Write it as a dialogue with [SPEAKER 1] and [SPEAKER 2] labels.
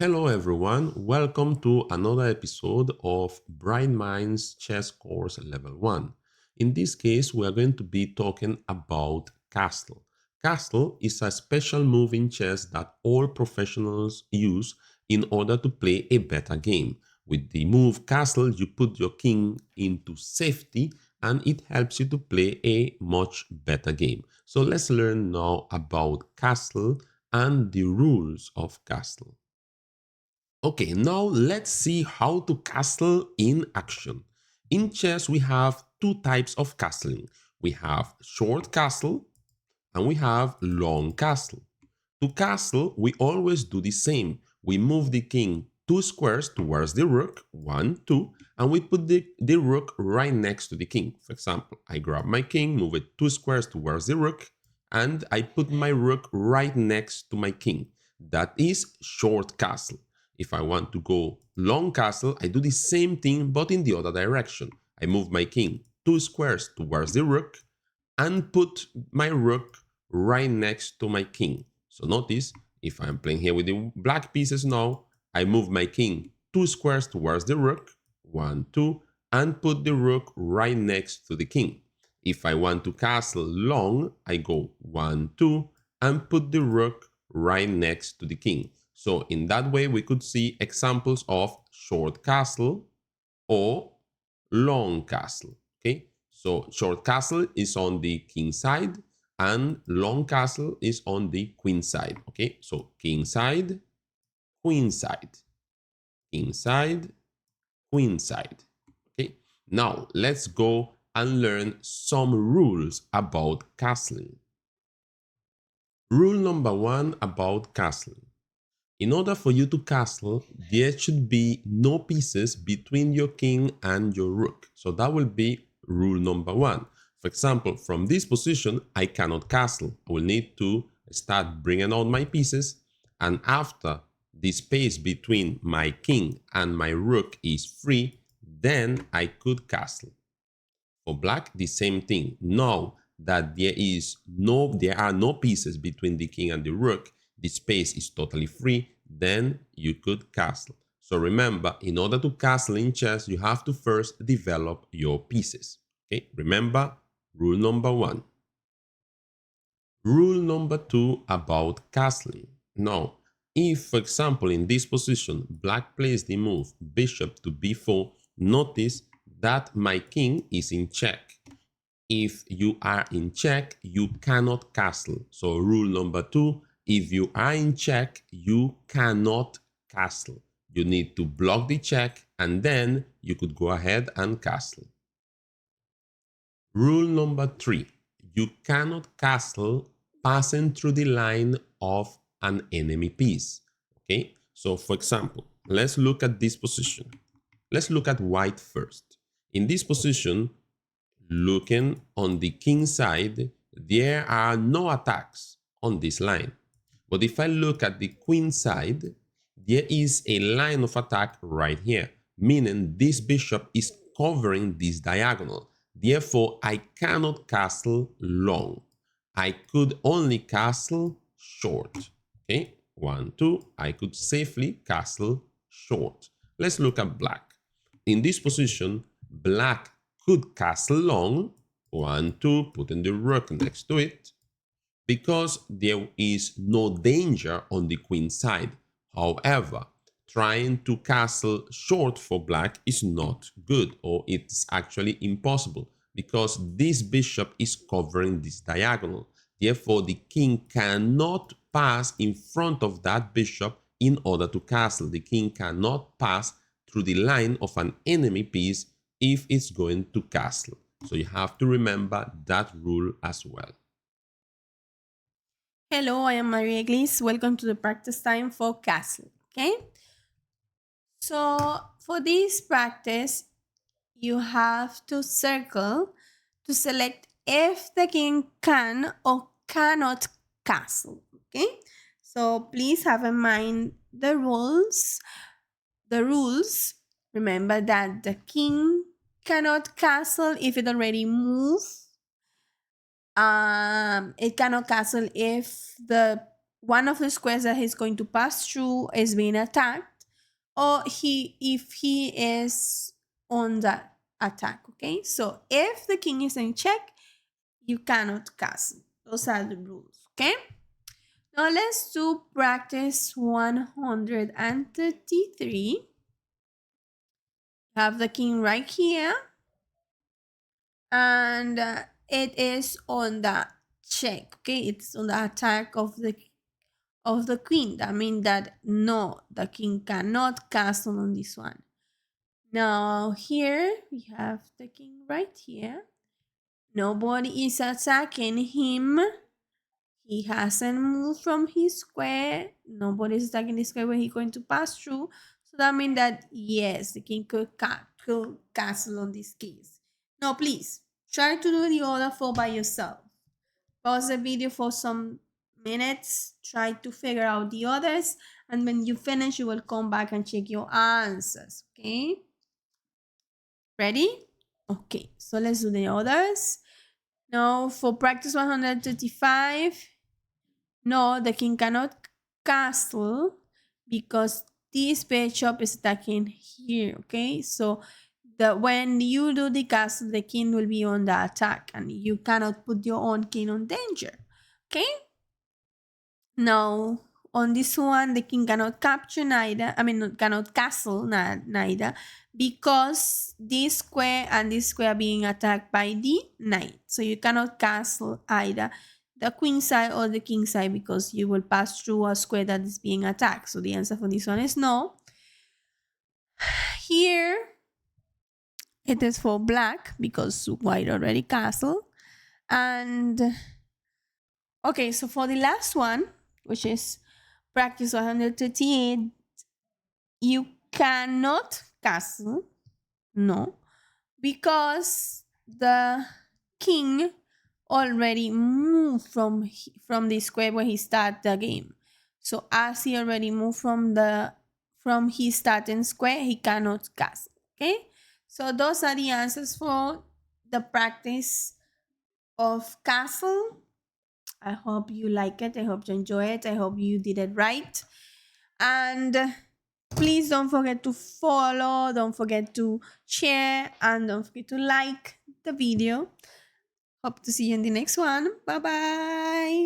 [SPEAKER 1] Hello everyone, welcome to another episode of Bright Minds Chess Course Level 1. In this case, we are going to be talking about castle. Castle is a special move in chess that all professionals use in order to play a better game. With the move castle, you put your king into safety and it helps you to play a much better game. So let's learn now about castle and the rules of castle. Okay, now let's see how to castle in action. In chess, we have two types of castling. We have short castle and we have long castle. To castle, we always do the same. We move the king 2 squares towards the rook, 1, 2, and we put the rook right next to the king. For example, I grab my king, move it 2 squares towards the rook, and I put my rook right next to my king. That is short castle. If I want to go long castle, I do the same thing but in the other direction. I move my king 2 squares towards the rook and put my rook right next to my king. So notice, if I'm playing here with the black pieces now, I move my king 2 squares towards the rook, 1, 2, and put the rook right next to the king. If I want to castle long, I go 1, 2, and put the rook right next to the king. So in that way, we could see examples of short castle or long castle. Okay, so short castle is on the king side and long castle is on the queen side. Okay, so king side, queen side, king side, queen side. Okay, now let's go and learn some rules about castling. Rule number one about castling. In order for you to castle, there should be no pieces between your king and your rook. So that will be rule number one. For example, from this position, I cannot castle. I will need to start bringing out my pieces. And after the space between my king and my rook is free, then I could castle. For black, the same thing. Now that there are no pieces between the king and the rook, the space is totally free, then you could castle. So remember, in order to castle in chess, you have to first develop your pieces. Okay, remember rule number one. Rule number two about castling. Now, if, for example, in this position, black plays the move bishop to b4, notice that my king is in check. If you are in check, you cannot castle. So rule number two, if you are in check, you cannot castle. You need to block the check and then you could go ahead and castle. Rule number three, you cannot castle passing through the line of an enemy piece. Okay, so for example, let's look at this position. Let's look at white first. In this position, looking on the king side, there are no attacks on this line. But if I look at the queen side, there is a line of attack right here, meaning this bishop is covering this diagonal. Therefore, I cannot castle long. I could only castle short. Okay, 1, 2, I could safely castle short. Let's look at black. In this position, black could castle long, 1, 2, putting the rook next to it, because there is no danger on the queen side. However, trying to castle short for black is not good, or it's actually impossible, because this bishop is covering this diagonal. Therefore, the king cannot pass in front of that bishop in order to castle. The king cannot pass through the line of an enemy piece if it's going to castle. So you have to remember that rule as well.
[SPEAKER 2] Hello, I am Maria Glis. Welcome to the practice time for castle. Okay, so for this practice, you have to circle to select if the king can or cannot castle. Okay, so please have in mind the rules. The rules. Remember that the king cannot castle if it already moved. It cannot castle if the one of the squares that he's going to pass through is being attacked, or if he is on the attack. Okay, so if the king is in check, you cannot castle. Those are the rules. Okay, now let's do practice 133. Have the king right here, and it is on the check. Okay, it's on the attack of the queen. That means that no, the king cannot castle on this one. Now here we have the king right here. Nobody is attacking him. He hasn't moved from his square. Nobody is attacking the square where he's going to pass through. So that means that yes, the king could castle on this case. Now please try to do the other four by yourself. Pause the video for some minutes, try to figure out the others, and when you finish, you will come back and check your answers. Okay? Ready? Okay, so let's do the others. Now for practice 135, no, the king cannot castle because this bishop is attacking here. Okay, so when you do the castle, the king will be on the attack and you cannot put your own king on danger. Okay, now on this one, the king cannot capture neither, cannot castle neither, because this square and this square are being attacked by the knight. So you cannot castle either the queen side or the king side because you will pass through a square that is being attacked. So the answer for this one is no. Here it is for black because white already castled. And okay, so for the last one, which is practice 138, you cannot castle, no, because the king already moved from the square where he started the game. So as he already moved from his starting square, he cannot castle. Okay, so those are the answers for the practice of castle. I hope you like it. I hope you enjoy it. I hope you did it right. And please don't forget to follow, don't forget to share, and don't forget to like the video. Hope to see you in the next one. Bye-bye.